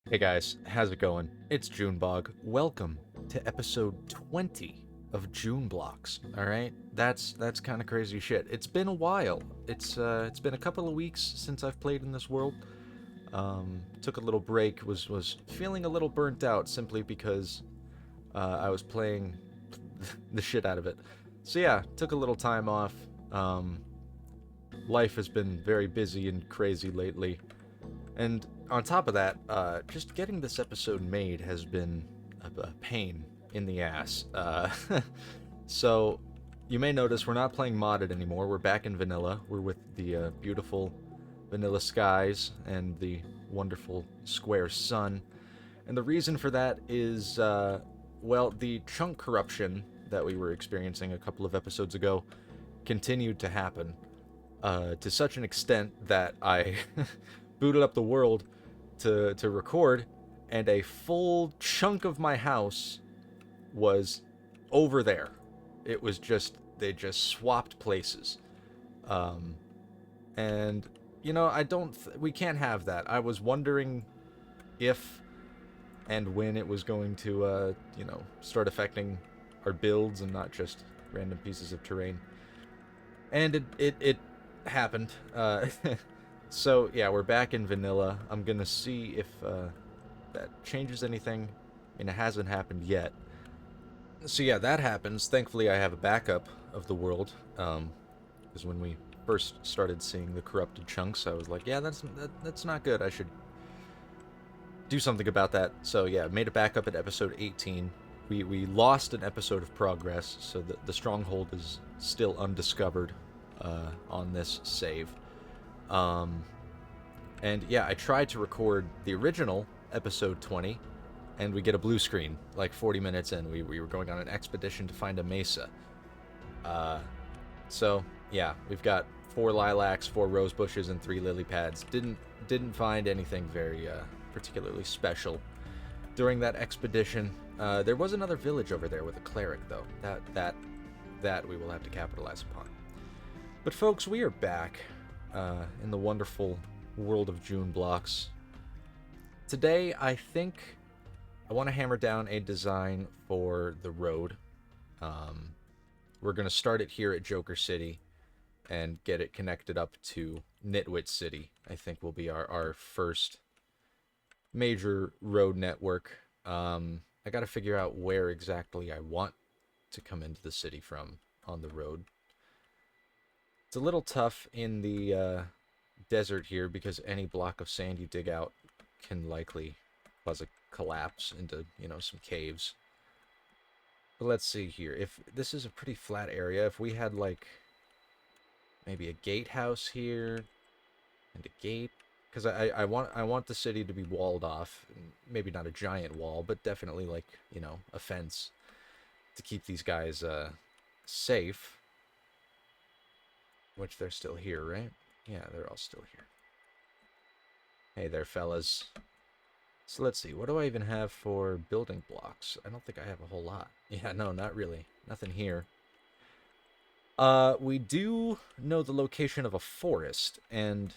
Hey guys, how's it going? It's Junebog. Welcome to episode 20 of JuneBlocks. All right, that's kind of crazy shit. It's been a while. It's been a couple of weeks since I've played in this world. Took a little break. Was feeling a little burnt out simply because I was playing the shit out of it. So yeah, took a little time off. Um, Life has been very busy and crazy lately. And on top of that, just getting this episode made has been a pain in the ass. So you may notice we're not playing modded anymore. We're back in vanilla. We're with the beautiful vanilla skies and the wonderful square sun. And the reason for that is, well, the chunk corruption that we were experiencing a couple of episodes ago continued to happen to such an extent that I booted up the world to record, and a full chunk of my house was over there. It was just they just swapped places, um, and I don't. We can't have that. I was wondering if and when it was going to start affecting our builds and not just random pieces of terrain. And it happened. So yeah, we're back in vanilla. I'm gonna see if that changes anything. I mean, it hasn't happened yet. So yeah, that happens. Thankfully, I have a backup of the world. Because when we first started seeing the corrupted chunks, I was like, yeah, that's not good. I should do something about that. So yeah, made a backup at episode 18. We lost an episode of progress, so the stronghold is still undiscovered on this save. Um, and yeah, I tried to record the original episode 20, and we get a blue screen like 40 minutes in. We were going on an expedition to find a Mesa. Uh, so yeah, we've got 4 lilacs, 4 rose bushes, and 3 lily pads. Didn't find anything very particularly special during that expedition. There was another village over there with a cleric, though. That we will have to capitalize upon. But folks, we are back in the wonderful world of JuneBlocks. Today, I think I want to hammer down a design for the road. Um, we're going to start it here at Joker City and get it connected up to Nitwit City. I think will be our first major road network. I got to figure out where exactly I want to come into the city from on the road. It's a little tough in the desert here because any block of sand you dig out can likely cause a collapse into, some caves. But let's see here. If this is a pretty flat area, if we had like maybe a gatehouse here and a gate, because I want the city to be walled off. Maybe not a giant wall, but definitely like a fence to keep these guys safe. Which they're still here, right? Yeah, they're all still here. Hey there, fellas. So let's see. What do I even have for building blocks? I don't think I have a whole lot. Yeah, no, not really. Nothing here. We do know the location of a forest, and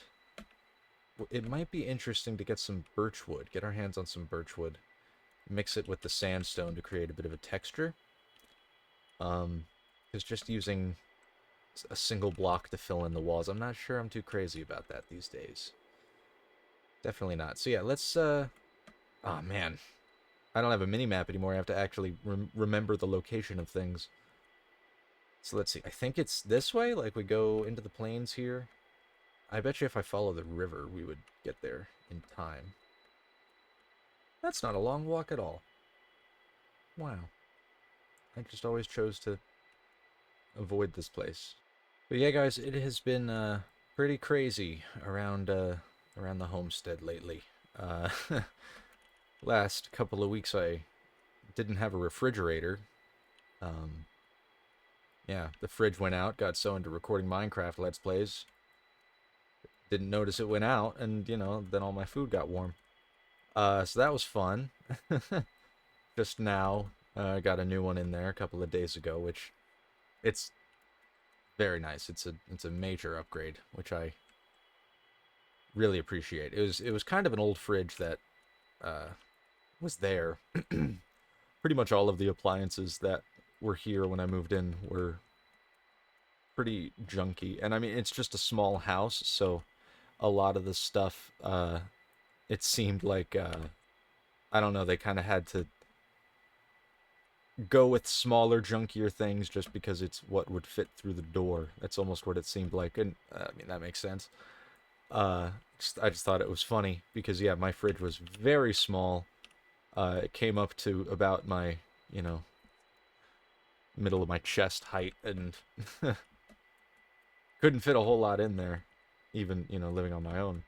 it might be interesting to get some birchwood. Get our hands on some birchwood. Mix it with the sandstone to create a bit of a texture. Because just using a single block to fill in the walls, I'm not sure I'm too crazy about that these days. Definitely not. So yeah, let's, oh man. I don't have a mini-map anymore. I have to actually remember the location of things. So let's see. I think it's this way. Like, we go into the plains here. I bet you if I follow the river, we would get there in time. That's not a long walk at all. Wow. I just always chose to avoid this place. But yeah, guys, it has been pretty crazy around the homestead lately. Uh, last couple of weeks, I didn't have a refrigerator. Um, yeah, the fridge went out. Got so into recording Minecraft Let's Plays, didn't notice it went out, and then all my food got warm. So that was fun. Just now, I got a new one in there a couple of days ago, which it's very nice. It's a major upgrade, which I really appreciate. It was kind of an old fridge that was there. Pretty much all of the appliances that were here when I moved in were pretty junky. And I mean, it's just a small house, so a lot of the stuff, it seemed like, I don't know, they kind of had to go with smaller, junkier things just because it's what would fit through the door. That's almost what it seemed like. And, I mean, that makes sense. I just thought it was funny because, yeah, my fridge was very small. It came up to about my, you know, middle of my chest height and couldn't fit a whole lot in there, even, you know, living on my own.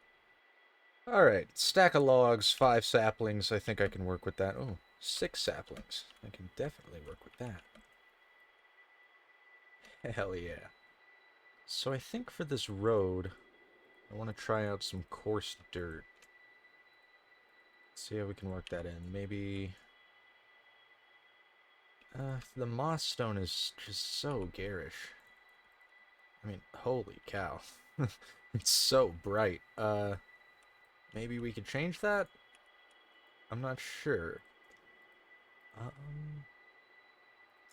All right, stack of logs, 5 saplings. I think I can work with that. Oh, 6 saplings. I can definitely work with that. Hell yeah. So I think for this road, I want to try out some coarse dirt. See how we can work that in. Maybe... the moss stone is just so garish. I mean, holy cow. It's so bright. Maybe we could change that? I'm not sure.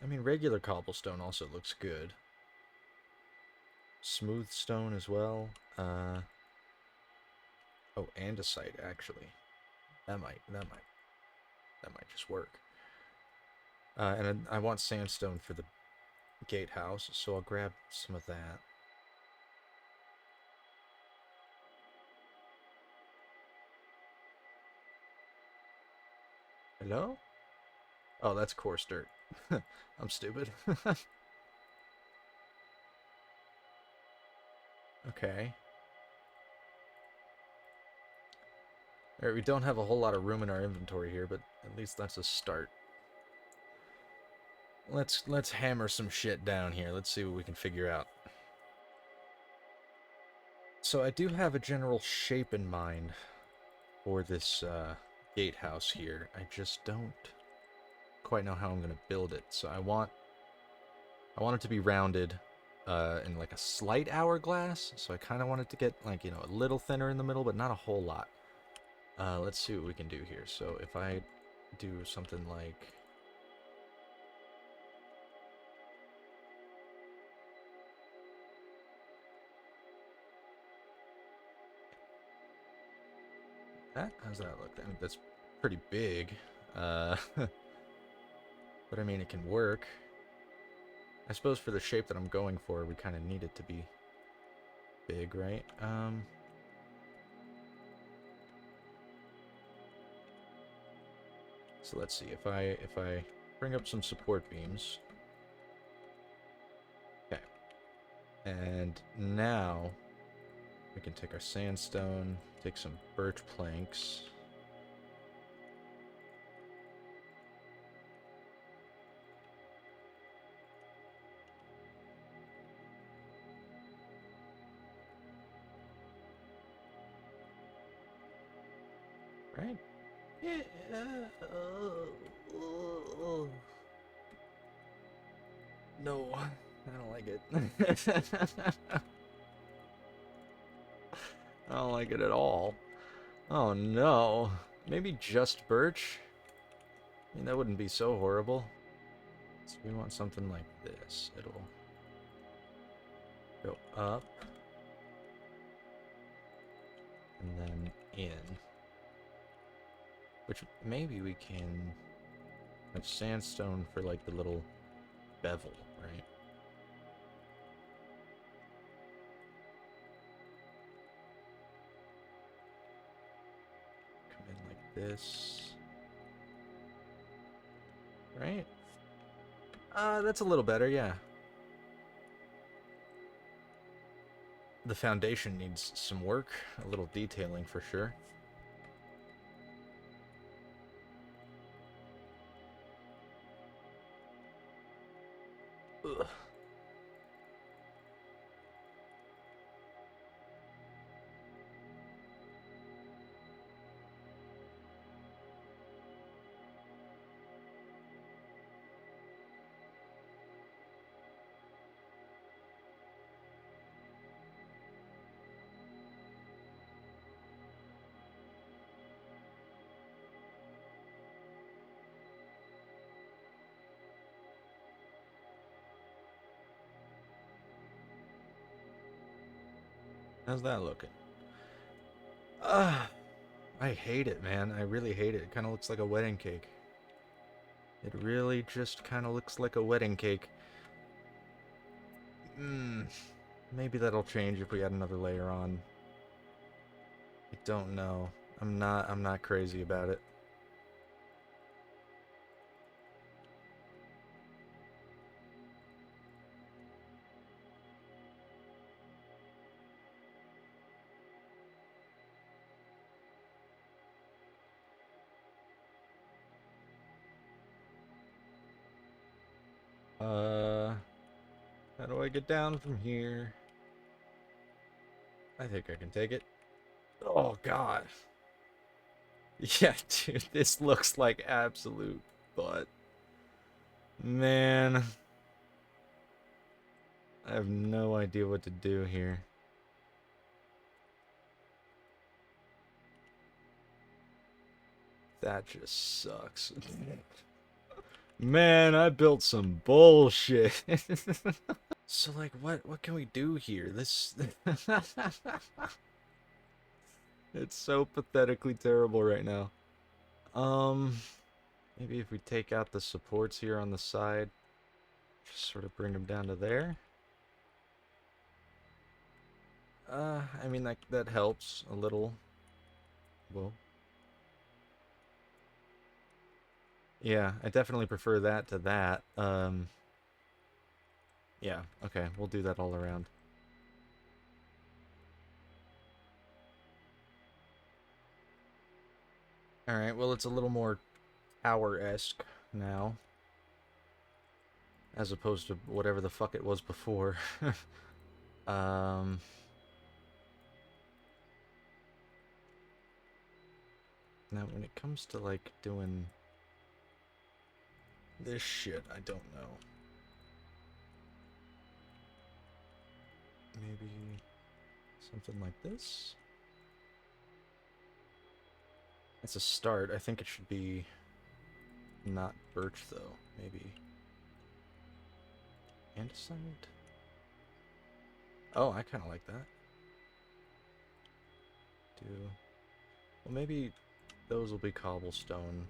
I mean, regular cobblestone also looks good. Smooth stone as well. Oh, andesite, actually. That might just work. And I want sandstone for the gatehouse, so I'll grab some of that. Hello? Oh, that's coarse dirt. I'm stupid. Okay. Alright, we don't have a whole lot of room in our inventory here, but at least that's a start. Let's hammer some shit down here. Let's see what we can figure out. So I do have a general shape in mind for this gatehouse here. I just don't quite know how I'm going to build it. So I want it to be rounded in like a slight hourglass. So I kind of want it to get like, you know, a little thinner in the middle, but not a whole lot. Let's see what we can do here. So if I do something like... that? How's that look? I mean, that's pretty big. But I mean, it can work. I suppose for the shape that I'm going for, we kind of need it to be big, right? So let's see, if I bring up some support beams. Okay. And now we can take our sandstone, take some birch planks. Right? Yeah. No, I don't like it. I don't like it at all. Oh no. Maybe just birch? I mean, that wouldn't be so horrible. So we want something like this. It'll go up. And then in. Which maybe we can have sandstone for like the little bevel, right? Come in like this. Right? That's a little better, yeah. The foundation needs some work, a little detailing for sure. Ugh. How's that looking? Ah, I hate it, man. I really hate it. It kind of looks like a wedding cake. It really just kind of looks like a wedding cake. Maybe that'll change if we add another layer on. I don't know. I'm not crazy about it. How do I get down from here? I think I can take it. Oh, God. Yeah, dude, this looks like absolute butt. Man. I have no idea what to do here. That just sucks. Man, I built some bullshit. So, like, what can we do here? This... It's so pathetically terrible right now. Maybe if we take out the supports here on the side, just sort of bring them down to there. I mean, that helps a little. Well, yeah, I definitely prefer that to that. Yeah, okay, we'll do that all around. Alright, well, it's a little more tower-esque now, as opposed to whatever the fuck it was before. um... Now, when it comes to, like, doing this shit, I don't know. Maybe something like this? It's a start. I think it should be not birch, though. Maybe andesite? Oh, I kind of like that. Well, maybe those will be cobblestone.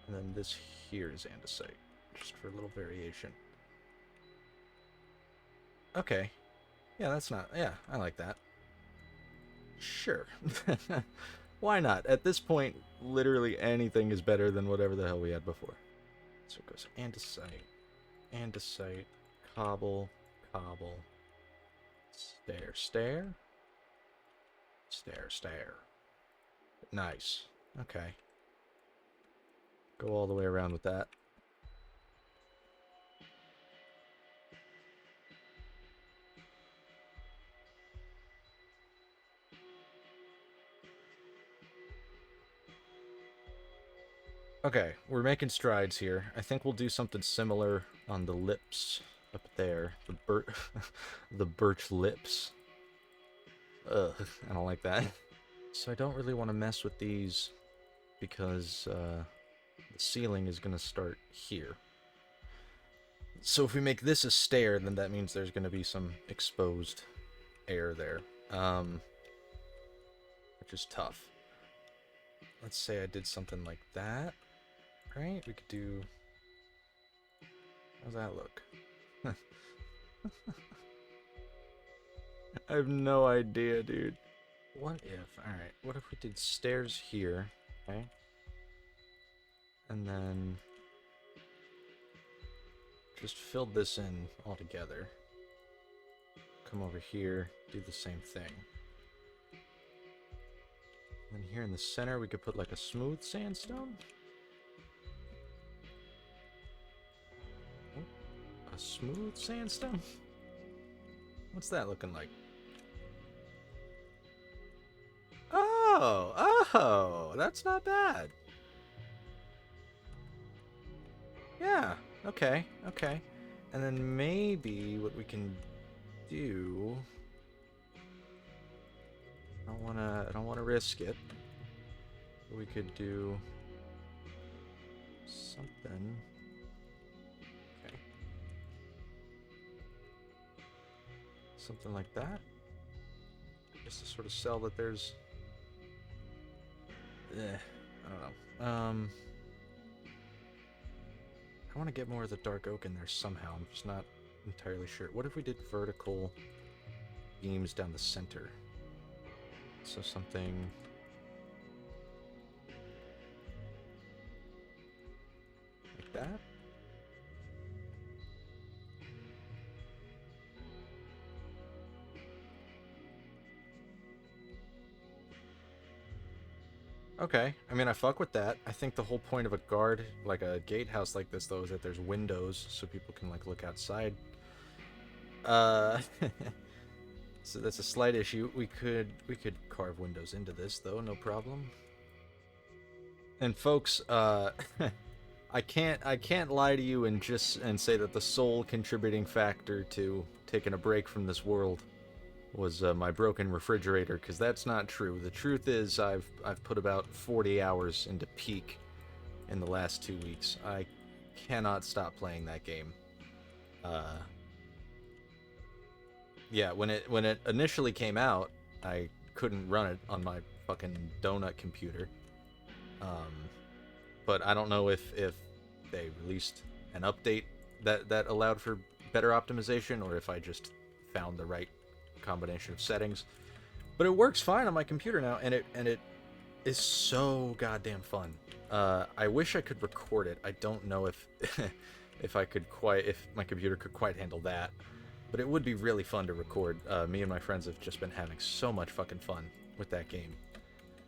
And then this here is andesite, just for a little variation. Okay. Yeah, that's not... Yeah, I like that. Sure. Why not? At this point, literally anything is better than whatever the hell we had before. So it goes andesite, andesite, cobble, cobble, stair, stair, stair, stair. Nice. Okay. Go all the way around with that. Okay, we're making strides here. I think we'll do something similar on the lips up there. The birch lips. Ugh, I don't like that. So I don't really want to mess with these because the ceiling is going to start here. So if we make this a stair, then that means there's going to be some exposed air there, which is tough. Let's say I did something like that, right? We could do... How's that look? I have no idea, dude. What if... Alright, what if we did stairs here, okay? And then... just filled this in all together. Come over here, do the same thing. And here in the center, we could put like a smooth sandstone. Oh, a smooth sandstone? What's that looking like? Oh, that's not bad. Yeah, okay. And then maybe what we can do... I don't wanna risk it. We could do something. Okay. Something like that. Just to sort of sell that there's... I don't know. I want to get more of the dark oak in there somehow. I'm just not entirely sure. What if we did vertical beams down the center? So something... like that? Okay, I mean, I fuck with that. I think the whole point of a guard, like a gatehouse like this, though, is that there's windows so people can, like, look outside. So that's a slight issue. We could carve windows into this, though, no problem. And folks, I can't lie to you and say that the sole contributing factor to taking a break from this world was my broken refrigerator, because that's not true. The truth is I've put about 40 hours into Peak in the last 2 weeks. I cannot stop playing that game. Yeah, when it initially came out, I couldn't run it on my fucking donut computer. But I don't know if they released an update that allowed for better optimization, or if I just found the right combination of settings. But it works fine on my computer now, and it is so goddamn fun. I wish I could record it. I don't know if if my computer could quite handle that. But it would be really fun to record. Me and my friends have just been having so much fucking fun with that game.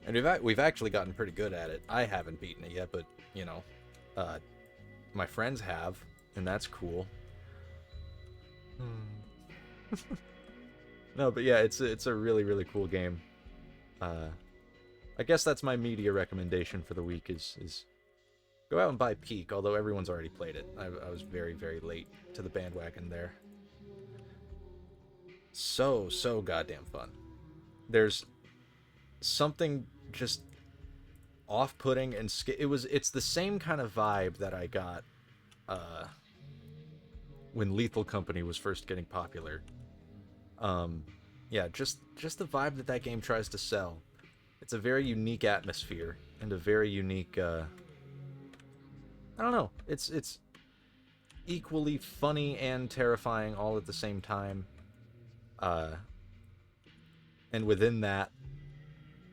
And we've actually gotten pretty good at it. I haven't beaten it yet, but, you know, my friends have, and that's cool. No, but yeah, it's a really, really cool game. I guess that's my media recommendation for the week is go out and buy Peak, although everyone's already played it. I was very, very late to the bandwagon there. So goddamn fun. There's something just off-putting and it's the same kind of vibe that I got when Lethal Company was first getting popular. Yeah, just the vibe that game tries to sell. It's a very unique atmosphere and a very unique I don't know. It's equally funny and terrifying all at the same time. And within that,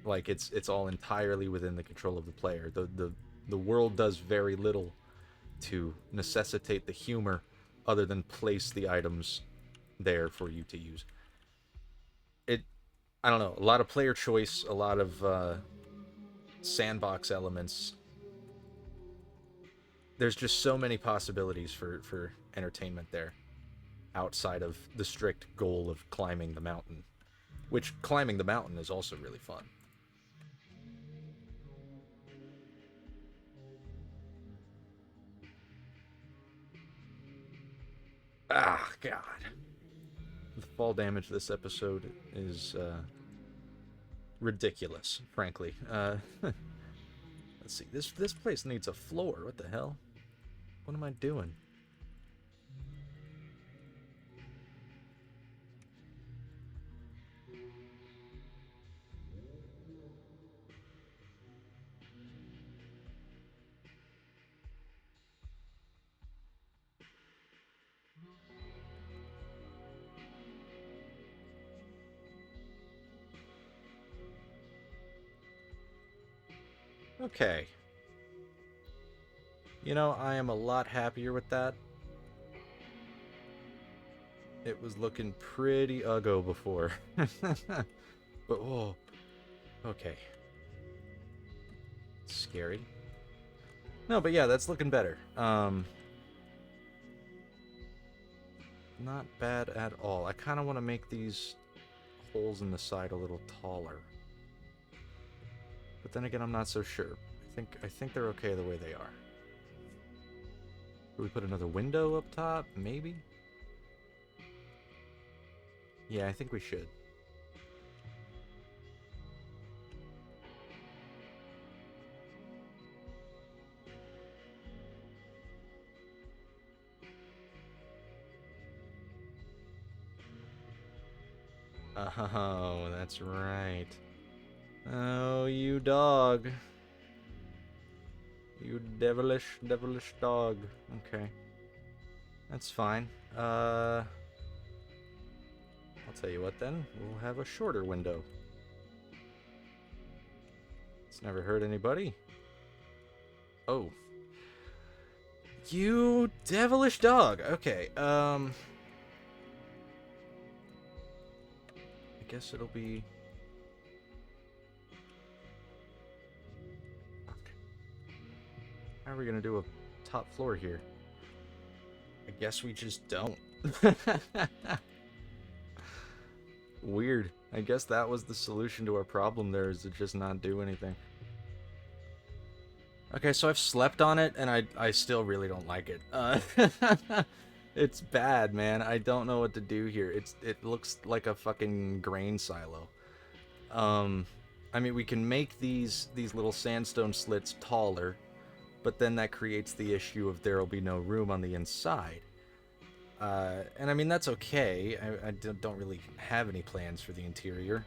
like, it's all entirely within the control of the player. The world does very little to necessitate the humor other than place the items there for you to use. I don't know, a lot of player choice, a lot of sandbox elements. There's just so many possibilities for entertainment there, outside of the strict goal of climbing the mountain, which climbing the mountain is also really fun. Ah, God. The fall damage this episode is ridiculous, frankly. Let's see. This place needs a floor. What the hell? What am I doing? Okay. You know, I am a lot happier with that. It was looking pretty uggo before. But, oh, okay. Scary. No, but yeah, that's looking better. Not bad at all. I kind of want to make these holes in the side a little taller. But then again, I'm not so sure. I think they're okay the way they are. Could we put another window up top? Maybe? Yeah, I think we should. Oh, that's right. Oh, you dog. You devilish, devilish dog. Okay. That's fine. I'll tell you what then. We'll have a shorter window. It's never hurt anybody. Oh. You devilish dog. Okay, I guess it'll be... Okay. How are we gonna do a top floor here? I guess we just don't. Weird. I guess that was the solution to our problem there, is to just not do anything. Okay, so I've slept on it, and I still really don't like it. It's bad, man. I don't know what to do here. It looks like a fucking grain silo. I mean, we can make these little sandstone slits taller, but then that creates the issue of there'll be no room on the inside. And I mean, that's okay. I don't really have any plans for the interior.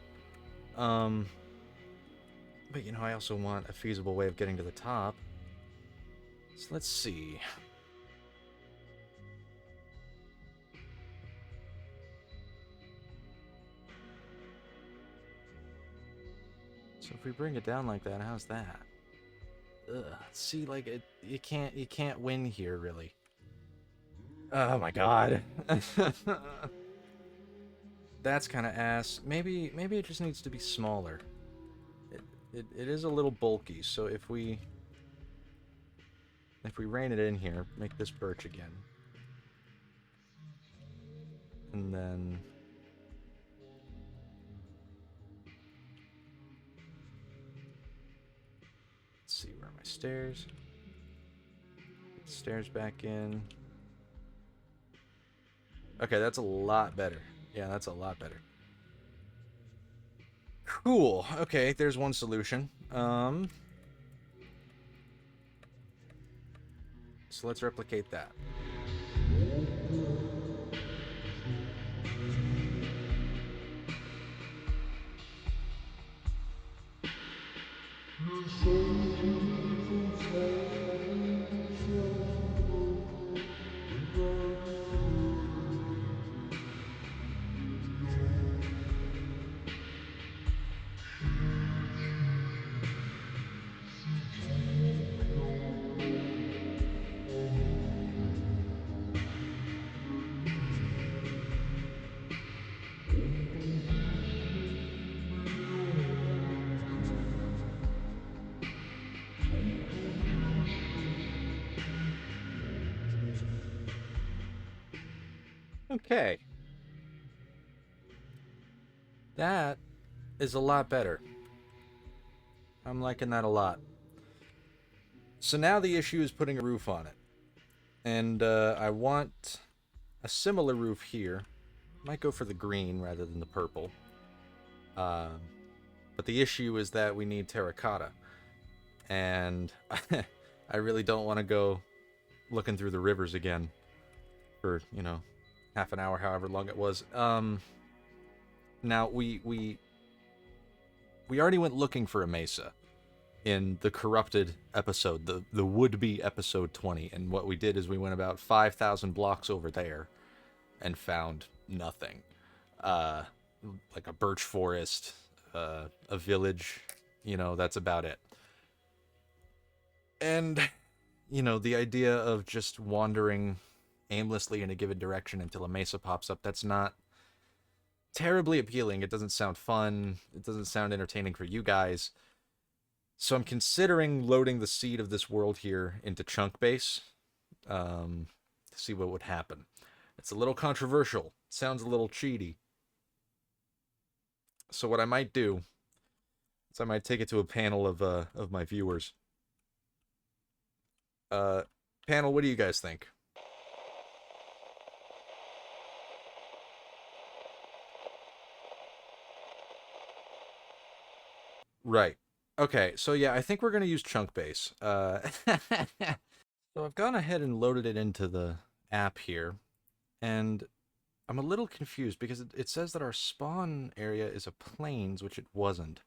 But, you know, I also want a feasible way of getting to the top. So let's see. So if we bring it down like that, how's that? Ugh. See, like, you can't win here, really. Oh my god. That's kind of ass. Maybe it just needs to be smaller. It is a little bulky, so if we rein it in here, make this birch again. And then let's see, where are my stairs? Get the stairs back in. Okay, that's a lot better. Yeah, that's a lot better. Cool. Okay, there's one solution. So let's replicate that. Okay. That is a lot better. I'm liking that a lot. So now the issue is putting a roof on it. And I want a similar roof here. Might go for the green rather than the purple. But the issue is that we need terracotta. And I really don't want to go looking through the rivers again for, you know, half an hour, however long it was. Now, we already went looking for a mesa in the corrupted episode, the would-be episode 20, and what we did is we went about 5,000 blocks over there and found nothing. Like a birch forest, a village, you know, that's about it. And, you know, the idea of just wandering aimlessly in a given direction until a mesa pops up, that's not terribly appealing. It doesn't sound fun. It doesn't sound entertaining for you guys. So I'm considering loading the seed of this world here into chunk base to see what would happen. It's a little controversial. It sounds a little cheaty. So what I might do is I might take it to a panel of my viewers. Panel, what do you guys think? Right. Okay, so yeah, I think we're going to use chunk base. So I've gone ahead and loaded it into the app here, and I'm a little confused because it says that our spawn area is a plains, which it wasn't.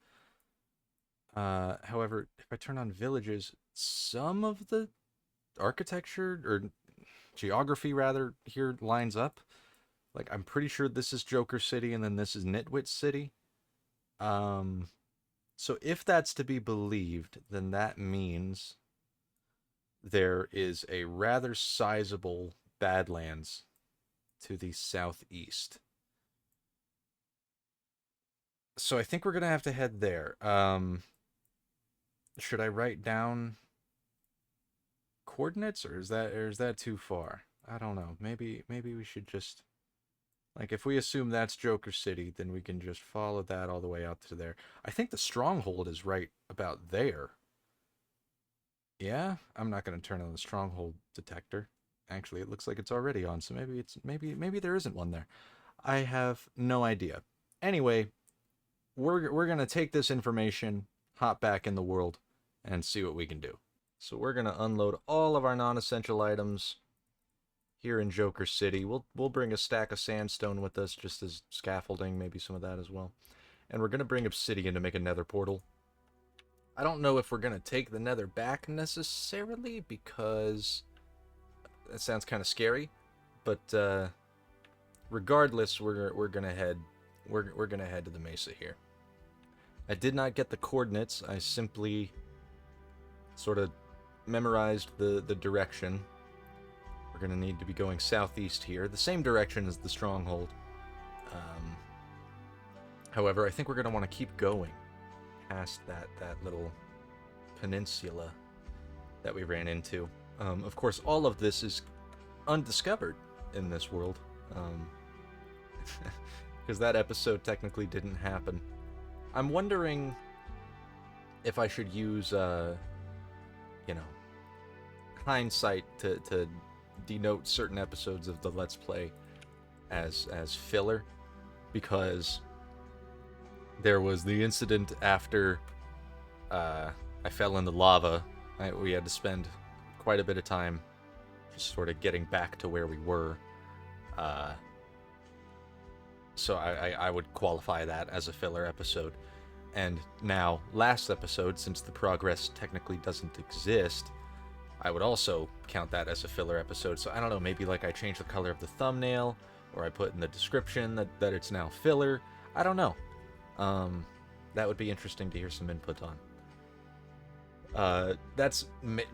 However, if I turn on villages, some of the architecture or geography rather here lines up. Like I'm pretty sure this is Joker City and then this is Nitwit City. Um, so if that's to be believed, then that means there is a rather sizable Badlands to the southeast. So I think we're gonna have to head there. Should I write down coordinates or is that too far? I don't know. Maybe we should just like if we assume that's Joker City, then we can just follow that all the way out to there. I think the stronghold is right about there. Yeah, I'm not going to turn on the stronghold detector. Actually, it looks like it's already on, so maybe there isn't one there. I have no idea. Anyway, we're going to take this information, hop back in the world and see what we can do. So we're going to unload all of our non-essential items here in Joker City. We'll bring a stack of sandstone with us just as scaffolding, maybe some of that as well. And we're going to bring obsidian to make a nether portal. I don't know if we're going to take the nether back necessarily because that sounds kind of scary, but regardless, we're going to head to the Mesa here. I did not get the coordinates. I simply sort of memorized the direction. We're going to need to be going southeast here, the same direction as the stronghold. However, I think we're going to want to keep going past that little peninsula that we ran into. Of course, all of this is undiscovered in this world, because that episode technically didn't happen. I'm wondering if I should use, hindsight to denote certain episodes of the Let's Play as filler, because there was the incident after I fell in the lava. We had to spend quite a bit of time just sort of getting back to where we were. So I would qualify that as a filler episode. And now, last episode, since the progress technically doesn't exist, I would also count that as a filler episode. So I don't know, maybe like I change the color of the thumbnail, or I put in the description that it's now filler. I don't know. That would be interesting to hear some input on. That's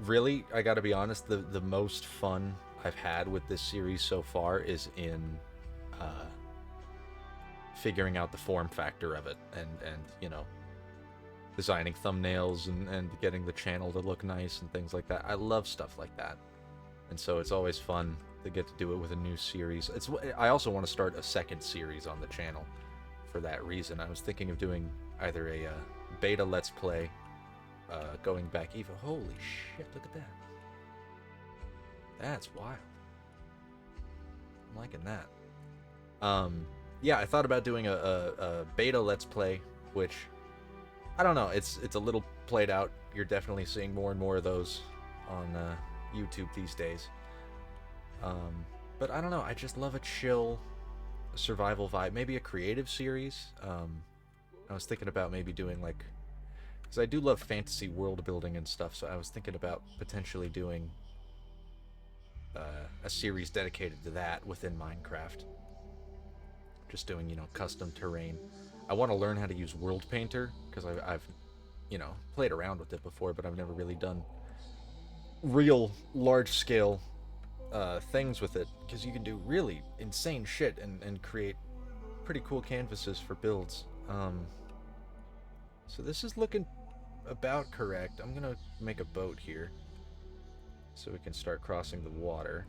really, I gotta be honest, the most fun I've had with this series so far is in figuring out the form factor of it and designing thumbnails and getting the channel to look nice and things like that. I love stuff like that, and so it's always fun to get to do it with a new series. I also want to start a second series on the channel for that reason. I was thinking of doing either a beta Let's Play going back even. Holy shit, look at that. That's wild. I'm liking that. Yeah, I thought about doing a beta Let's Play, which, I don't know, it's a little played out. You're definitely seeing more and more of those on YouTube these days. But I don't know, I just love a chill survival vibe. Maybe a creative series. I was thinking about maybe doing like, because I do love fantasy world building and stuff, so I was thinking about potentially doing a series dedicated to that within Minecraft. Just doing, custom terrain. I want to learn how to use World Painter, because I've played around with it before, but I've never really done real large-scale things with it, because you can do really insane shit and create pretty cool canvases for builds. So this is looking about correct. I'm gonna make a boat here so we can start crossing the water.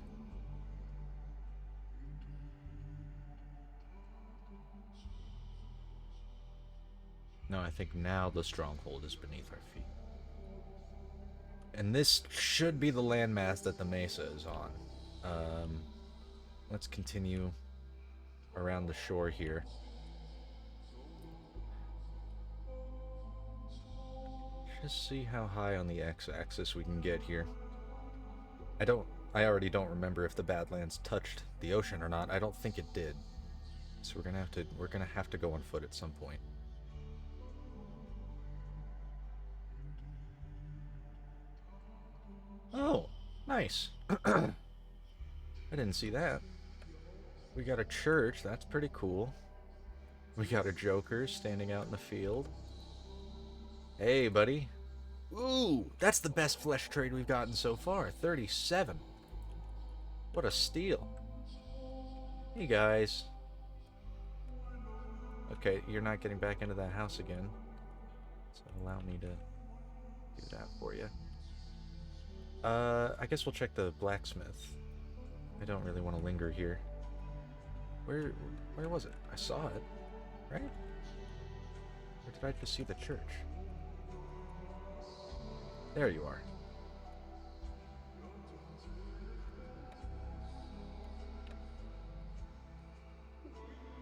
No, I think now the stronghold is beneath our feet. And this should be the landmass that the Mesa is on. Let's continue around the shore here. Just see how high on the x-axis we can get here. I already don't remember if the Badlands touched the ocean or not. I don't think it did. So we're gonna have to go on foot at some point. Oh, nice. I didn't see that. We got a church, that's pretty cool. We got a Joker standing out in the field. Hey, buddy. Ooh, that's the best flesh trade we've gotten so far. 37. What a steal. Hey, guys. Okay, you're not getting back into that house again. So allow me to do that for you. I guess we'll check the blacksmith. I don't really want to linger here. Where was it? I saw it, right? Or did I just see the church? There you are.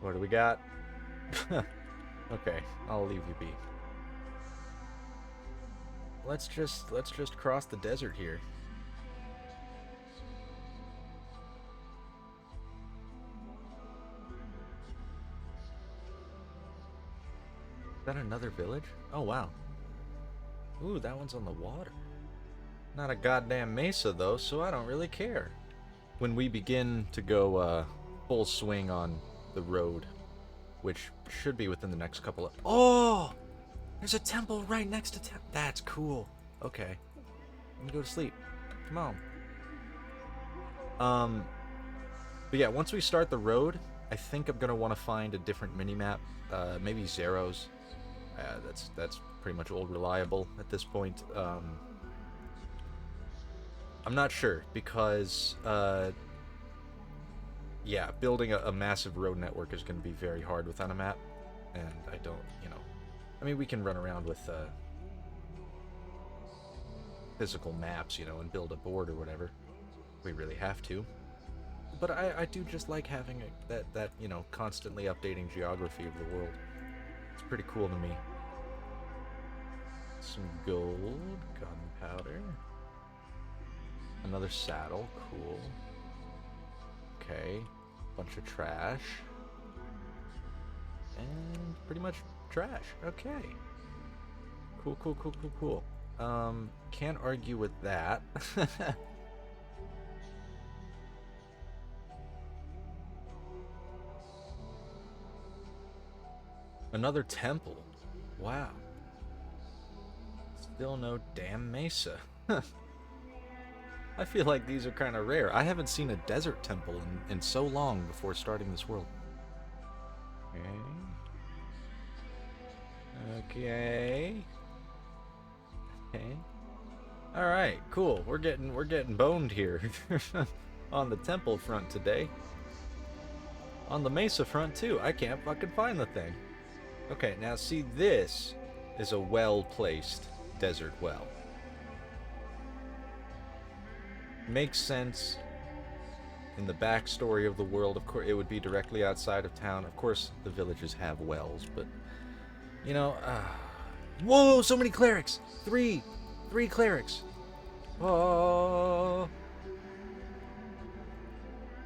What do we got? Okay, I'll leave you be. Let's just cross the desert here. Is that another village? Oh wow. Ooh, that one's on the water. Not a goddamn Mesa though, so I don't really care. When we begin to go full swing on the road, which should be within the next couple of... Oh! There's a temple right next to town. That's cool. Okay. Let me go to sleep. Come on. But yeah, once we start the road, I think I'm gonna want to find a different mini-map. Maybe Zero's. That's pretty much old reliable at this point. I'm not sure, because yeah, building a massive road network is going to be very hard without a map, and I don't, you know, I mean, we can run around with physical maps, you know, and build a board or whatever. We really have to. But I do just like having that, you know, constantly updating geography of the world. It's pretty cool to me. Some gold, gunpowder. Another saddle, cool. Okay, bunch of trash. And pretty much trash, okay. Cool. Can't argue with that. Another temple. Wow. Still no damn Mesa. I feel like these are kind of rare. I haven't seen a desert temple in so long before starting this world. Okay. Alright, cool. We're getting boned here. On the temple front today. On the Mesa front too. I can't fucking find the thing. Okay, now see, this is a well-placed desert well. Makes sense in the backstory of the world. Of course, it would be directly outside of town. Of course, the villages have wells, but, you know, whoa, so many clerics! Three clerics! Oh!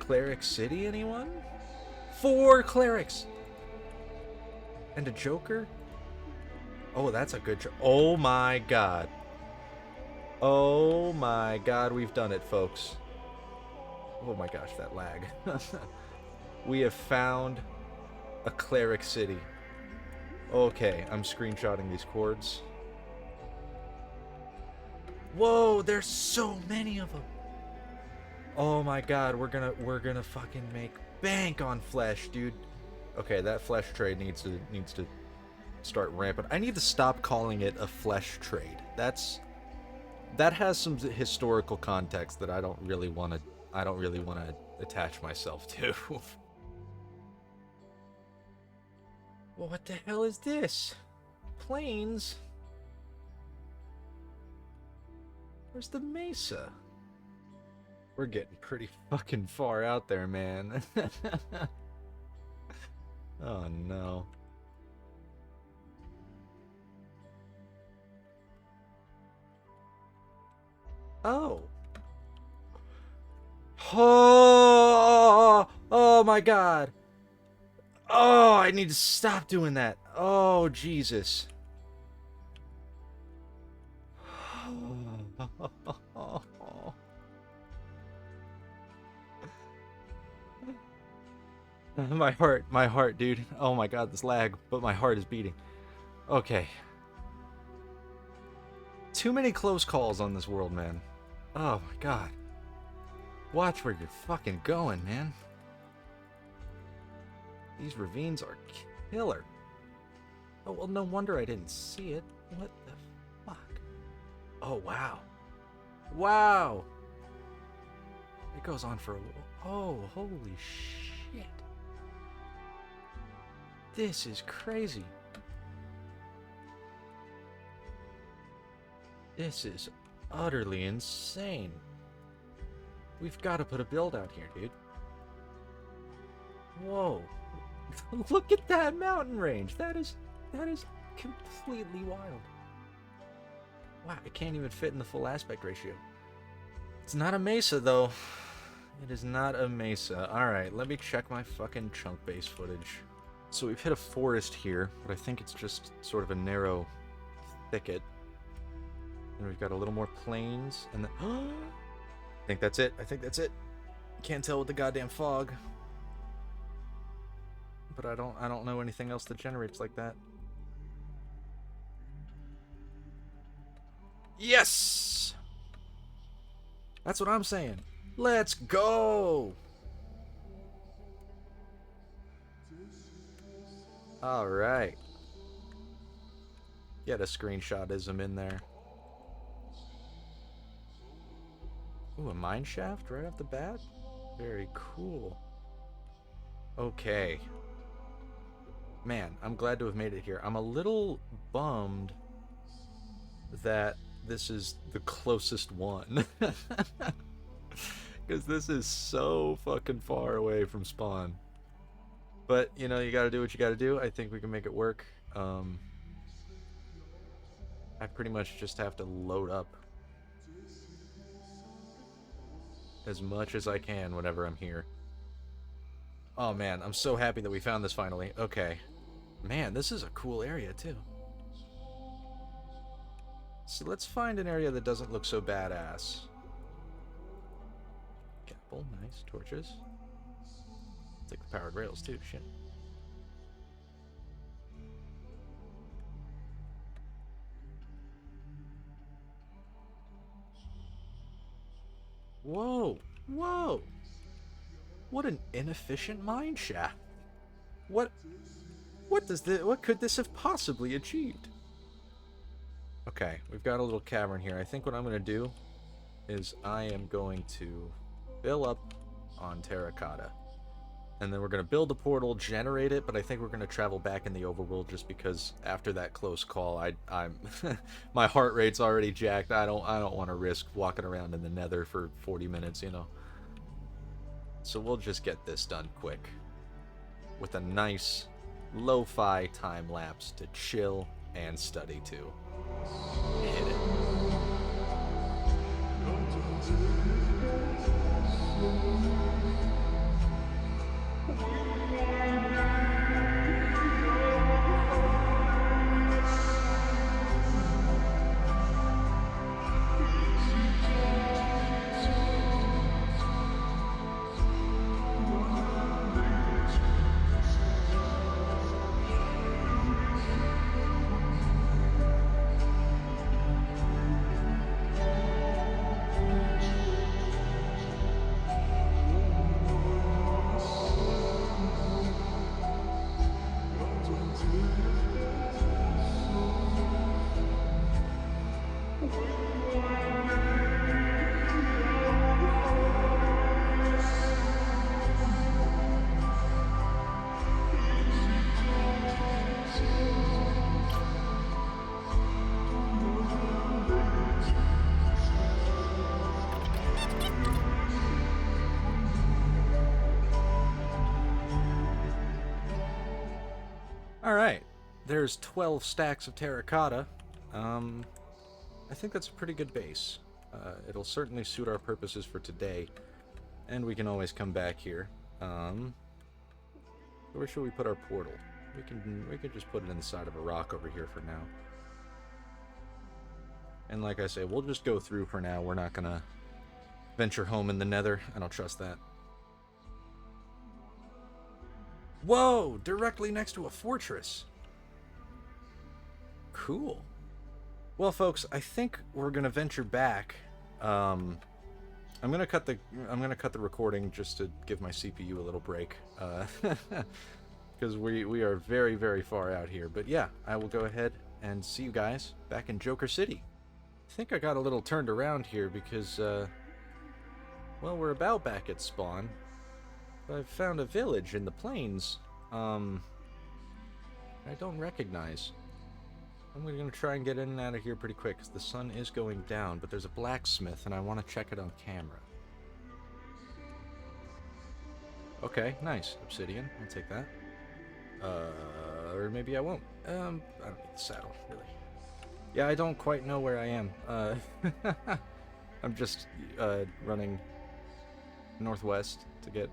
Cleric City, anyone? 4 clerics! And a Joker? Oh, that's a good oh my god. Oh my god, we've done it, folks. Oh my gosh, that lag. We have found a cleric city. Okay, I'm screenshotting these chords. Whoa, there's so many of them. Oh my god, we're gonna fucking make bank on flesh, dude. Okay, that flesh trade needs to start ramping. I need to stop calling it a flesh trade. That has some historical context that I don't really want to attach myself to. Well, what the hell is this? Plains? Where's the Mesa? We're getting pretty fucking far out there, man. Oh no. Oh. Oh my god. Oh, I need to stop doing that. Oh, Jesus. My heart, dude. Oh my god, this lag, but my heart is beating. Okay. Too many close calls on this world, man. Oh my god. Watch where you're fucking going, man. These ravines are killer. Oh, well, no wonder I didn't see it. What the fuck? Oh, wow. Wow! It goes on for a while. Oh, holy shit. This is crazy. This is utterly insane. We've got to put a build out here, dude. Whoa. Look at that mountain range. That is completely wild. Wow, it can't even fit in the full aspect ratio. It's not a Mesa, though. It is not a Mesa. Alright, let me check my fucking chunk base footage. So we've hit a forest here, but I think it's just sort of a narrow thicket. And we've got a little more plains, and then... I think that's it. I think that's it. Can't tell with the goddamn fog. But I don't know anything else that generates like that. Yes! That's what I'm saying. Let's go! Alright. Get a screenshot-ism in there. Ooh, a mine shaft right off the bat? Very cool. Okay. Man, I'm glad to have made it here. I'm a little bummed that this is the closest one. Because this is so fucking far away from spawn. But, you know, you gotta do what you gotta do. I think we can make it work. I pretty much just have to load up as much as I can whenever I'm here. Oh man, I'm so happy that we found this finally. Okay. Man, this is a cool area too. So let's find an area that doesn't look so badass. Apple, nice. Torches. Take the powered rails too, shit. Whoa! Whoa! What an inefficient mine shaft. What could this have possibly achieved? Okay, we've got a little cavern here. I think what I'm going to do is I am going to fill up on terracotta. And then we're going to build a portal, generate it, but I think we're going to travel back in the overworld just because after that close call, I'm my heart rate's already jacked. I don't want to risk walking around in the nether for 40 minutes, you know. So we'll just get this done quick with a nice lo-fi time lapse to chill and study to. Hit it. Alright, there's 12 stacks of terracotta. I think that's a pretty good base. It'll certainly suit our purposes for today, and we can always come back here. Where should we put our portal? We can just put it in the side of a rock over here for now. And like I say, we'll just go through for now. We're not gonna venture home in the nether. I don't trust that. Whoa! Directly next to a fortress. Cool. Well, folks, I think we're gonna venture back. I'm gonna cut the recording just to give my CPU a little break, because we are very, very far out here. But yeah, I will go ahead and see you guys back in Joker City. I think I got a little turned around here because, well, we're about back at spawn. I've found a village in the plains, I don't recognize. I'm going to try and get in and out of here pretty quick, because the sun is going down, but there's a blacksmith, and I want to check it on camera. Okay, nice. Obsidian, I'll take that. Or maybe I won't. I don't need the saddle, really. Yeah, I don't quite know where I am. I'm just, running northwest to get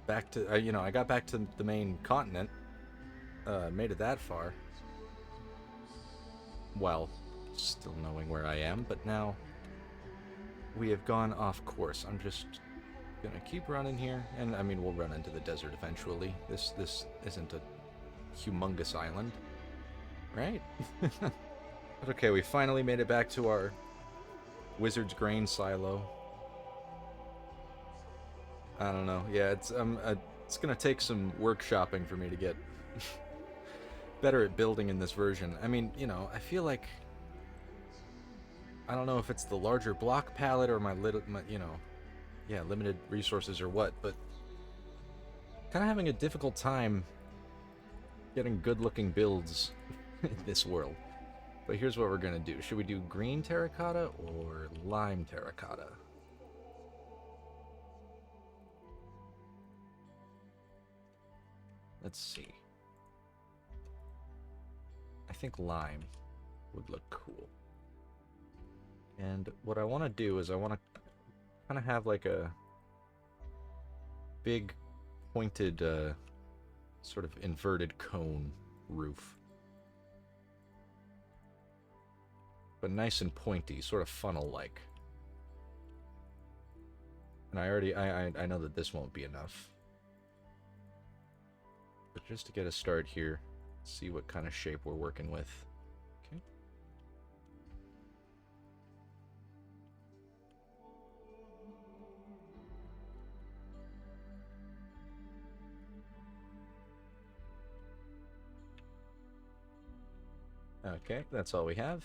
back to, you know, I got back to the main continent, made it that far. Well, still knowing where I am, but now we have gone off course. I'm just gonna keep running here, and I mean, we'll run into the desert eventually. This isn't a humongous island, right? But okay, we finally made it back to our wizard's grain silo. I don't know. Yeah, it's gonna take some workshopping for me to get better at building in this version. I mean, you know, I feel like I don't know if it's the larger block palette or my you know, yeah, limited resources or what, but kind of having a difficult time getting good-looking builds in this world. But here's what we're gonna do. Should we do green terracotta or lime terracotta? Let's see. I think lime would look cool. And what I want to do is I want to kind of have like a big pointed sort of inverted cone roof. But nice and pointy, sort of funnel-like. And I know that this won't be enough. But just to get a start here, see what kind of shape we're working with. Okay. Okay, that's all we have.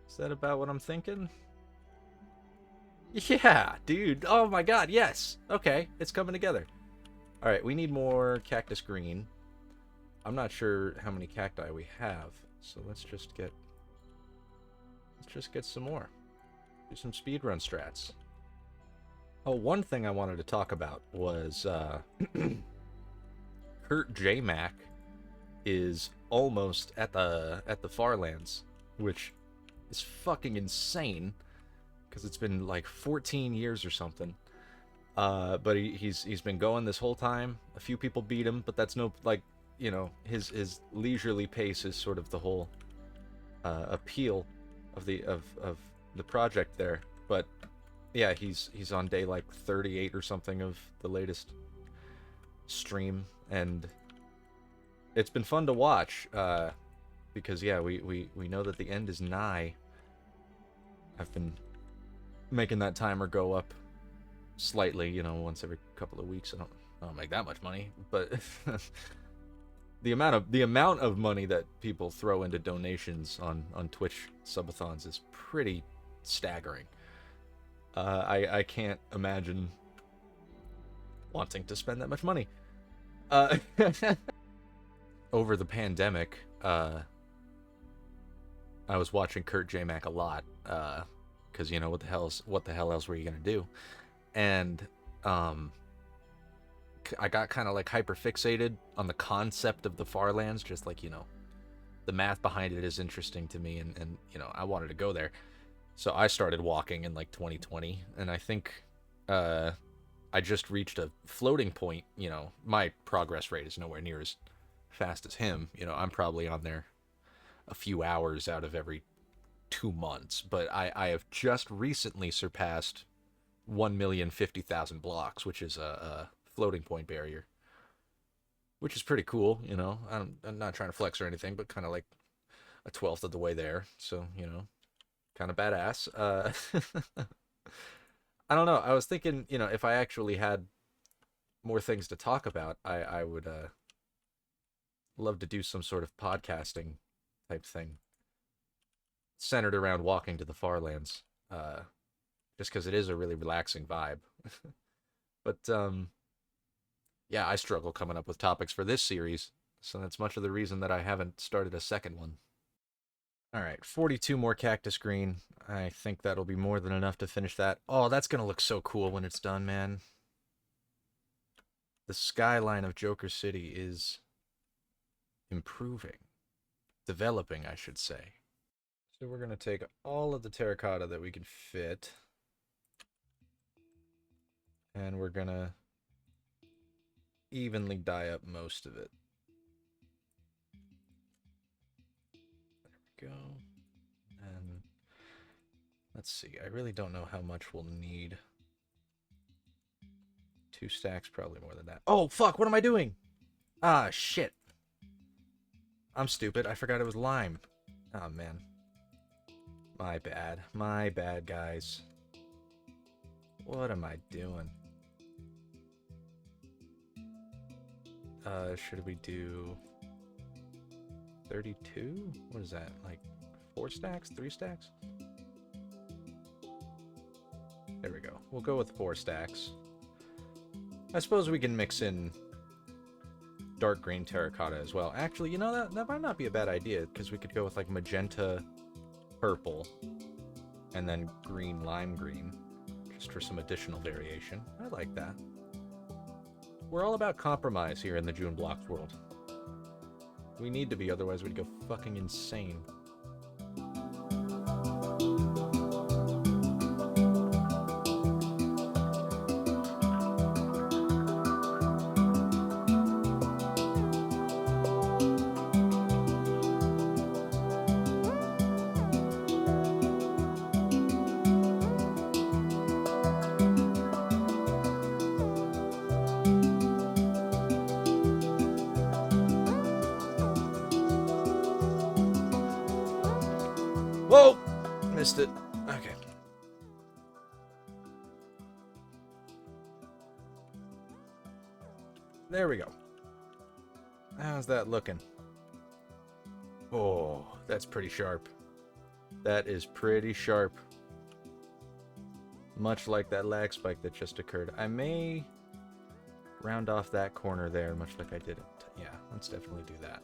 Is that about what I'm thinking? Yeah, dude. Oh my god, yes. Okay, it's coming together. Alright, we need more cactus green. I'm not sure how many cacti we have, so let's just get some more. Do some speedrun strats. Oh, one thing I wanted to talk about was Kurt J. Mac is almost at the Farlands, which is fucking insane. Because it's been like 14 years or something. But he's been going this whole time. A few people beat him, but that's no, like, you know, his leisurely pace is sort of the whole appeal of the project there. But yeah, he's on day like 38 or something of the latest stream, and it's been fun to watch. Because yeah, we know that the end is nigh. I've been making that timer go up slightly, you know, once every couple of weeks. I don't make that much money, but the amount of money that people throw into donations on Twitch subathons is pretty staggering. I can't imagine wanting to spend that much money. Over the pandemic, I was watching Kurt J. Mac a lot, because you know what the hell else were you gonna do? And I got kind of like hyper fixated on the concept of the Farlands, just like, you know, the math behind it is interesting to me, and you know, I wanted to go there. So I started walking in like 2020, and I think I just reached a floating point. You know, my progress rate is nowhere near as fast as him. You know, I'm probably on there a few hours out of every 2 months, but I have just recently surpassed 1,050,000 blocks, which is a floating point barrier, which is pretty cool. You know, I'm not trying to flex or anything, but kind of like a 12th of the way there. So, you know, kind of badass. I don't know. I was thinking, you know, if I actually had more things to talk about, I would love to do some sort of podcasting type thing centered around walking to the far lands. Just because it is a really relaxing vibe. But yeah, I struggle coming up with topics for this series, so that's much of the reason that I haven't started a second one. All right, 42 more cactus green. I think that'll be more than enough to finish that. Oh, that's gonna look so cool when it's done, man. The skyline of Joker City is improving, developing, I should say. So we're gonna take all of the terracotta that we can fit, and we're gonna evenly dye up most of it. There we go. And let's see, I really don't know how much we'll need. 2 stacks, probably more than that. Oh, fuck, what am I doing? Ah, shit. I'm stupid. I forgot it was lime. Oh, man. My bad. My bad, guys. What am I doing? Should we do 32? What is that? Like 4 stacks? 3 stacks? There we go. We'll go with 4 stacks. I suppose we can mix in dark green terracotta as well. Actually, you know, that might not be a bad idea, because we could go with like magenta purple and then green lime green, just for some additional variation. I like that. We're all about compromise here in the JuneBlocks world. We need to be, otherwise we'd go fucking insane. Whoa! Missed it. Okay. There we go. How's that looking? Oh, that's pretty sharp. That is pretty sharp. Much like that lag spike that just occurred. I may round off that corner there, much like I didn't. Yeah, let's definitely do that.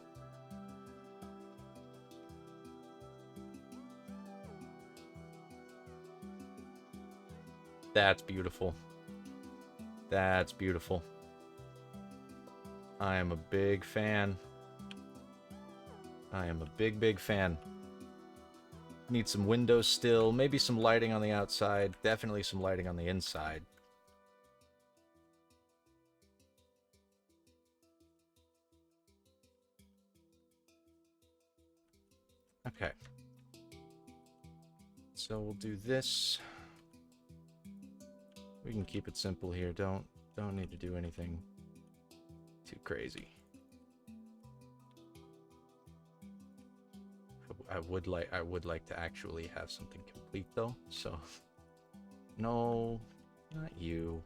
That's beautiful. That's beautiful. I am a big fan. I am a big fan. Need some windows still, maybe some lighting on the outside, definitely some lighting on the inside. Okay. So we'll do this. We can keep it simple here. Don't need to do anything too crazy. I would like to actually have something complete though. So no, not you.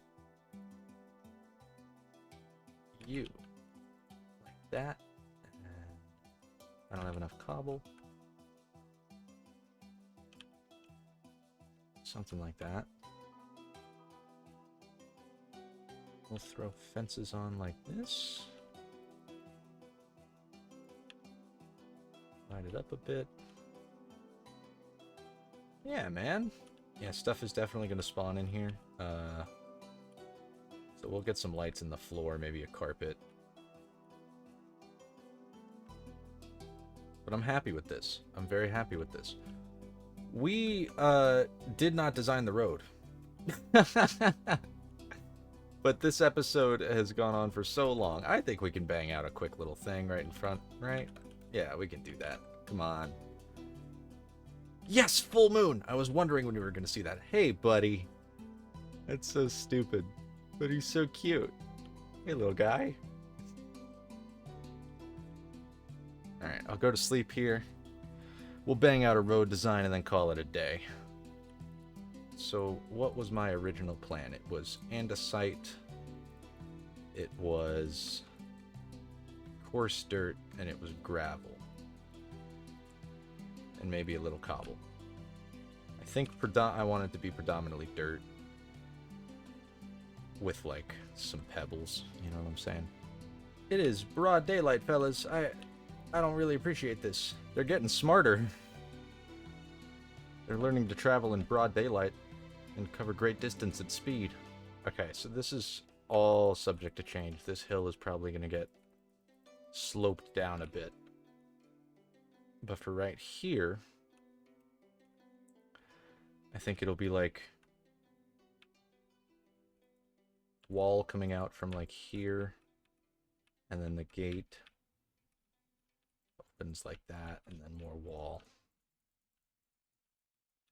You. Like that. And I don't have enough cobble. Something like that. We'll throw fences on like this. Light it up a bit. Yeah, man. Yeah, stuff is definitely going to spawn in here. So we'll get some lights in the floor, maybe a carpet. But I'm happy with this. I'm very happy with this. We did not design the road. But this episode has gone on for so long. I think we can bang out a quick little thing right in front, right? Yeah, we can do that. Come on. Yes, full moon! I was wondering when we were going to see that. Hey, buddy. That's so stupid. But he's so cute. Hey, little guy. Alright, I'll go to sleep here. We'll bang out a road design and then call it a day. So, what was my original plan? It was andesite. It was coarse dirt, and it was gravel. And maybe a little cobble. I think I want it to be predominantly dirt. With, like, some pebbles. You know what I'm saying? It is broad daylight, fellas. I don't really appreciate this. They're getting smarter. They're learning to travel in broad daylight and cover great distance at speed. Okay, so this is all subject to change. This hill is probably going to get sloped down a bit. But for right here, I think it'll be like wall coming out from like here, and then the gate opens like that, and then more wall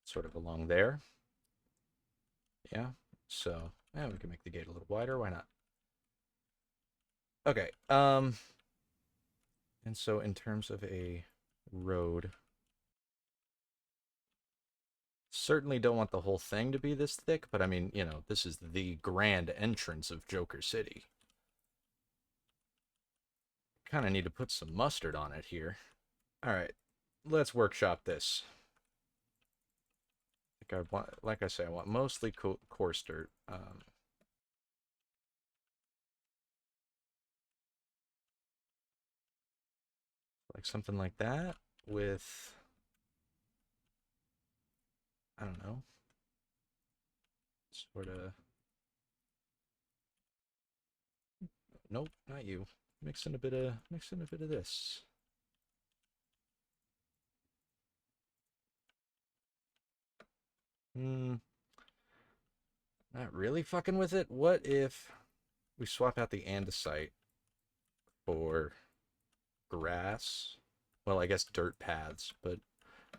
sort of along there. Yeah, so yeah, we can make the gate a little wider. Why not? Okay, and so in terms of a road, certainly don't want the whole thing to be this thick, but I mean, you know, this is the grand entrance of Joker City. Kind of need to put some mustard on it here. All right, let's workshop this. Like I say, I want mostly coarse dirt. Like something like that with, I don't know, sort of. Nope, not you. Mixing a bit of this. Not really fucking with it. What if we swap out the andesite for grass? Well, I guess dirt paths, but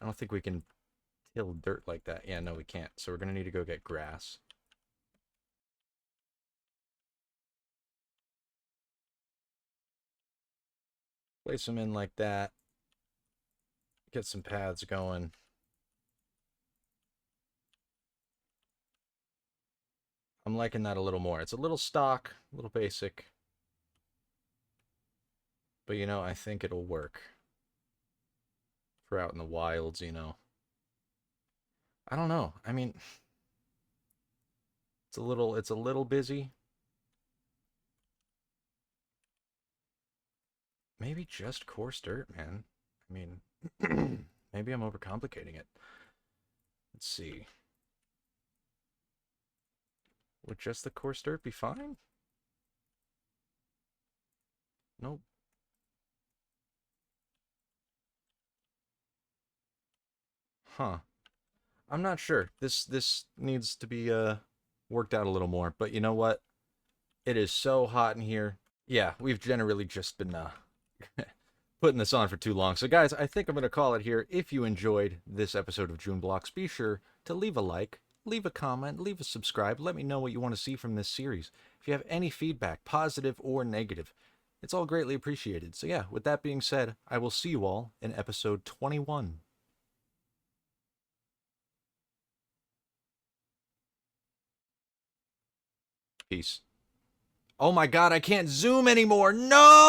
I don't think we can till dirt like that. Yeah, no, we can't. So we're gonna need to go get grass. Place them in like that. Get some paths going. I'm liking that a little more. It's a little stock, a little basic. But, you know, I think it'll work. For out in the wilds, you know. I don't know. I mean, it's a little busy. Maybe just coarse dirt, man. I mean, maybe I'm overcomplicating it. Let's see. Would just the coarse dirt be fine? Nope. Huh. I'm not sure. This needs to be worked out a little more. But you know what? It is so hot in here. Yeah, we've generally just been putting this on for too long. So guys, I think I'm going to call it here. If you enjoyed this episode of JuneBlocks, be sure to leave a like, leave a comment, leave a subscribe. Let me know what you want to see from this series. If you have any feedback, positive or negative, it's all greatly appreciated. So yeah, with that being said, I will see you all in episode 21. Peace. Oh my god, I can't zoom anymore. No!